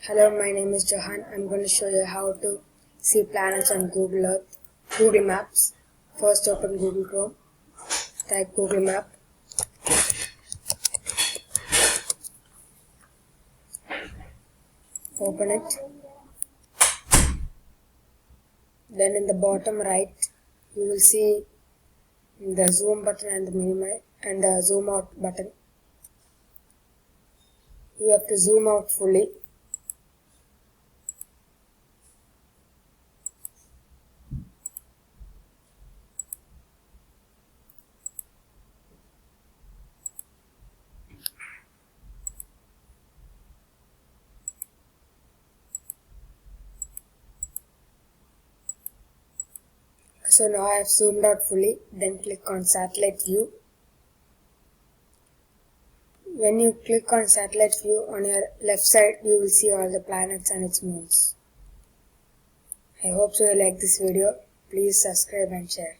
Hello, my name is Johan. I'm going to show you how to see planets on Google Earth, Google Maps. First open Google Chrome, type Google Map. Open it. Then in the bottom right, you will see the zoom button and the minimize and the zoom out button. You have to zoom out fully. So now I have zoomed out fully. Then click on satellite view. When you click on satellite view, on your left side you will see all the planets and its moons. I hope so you like this video. Please subscribe and share.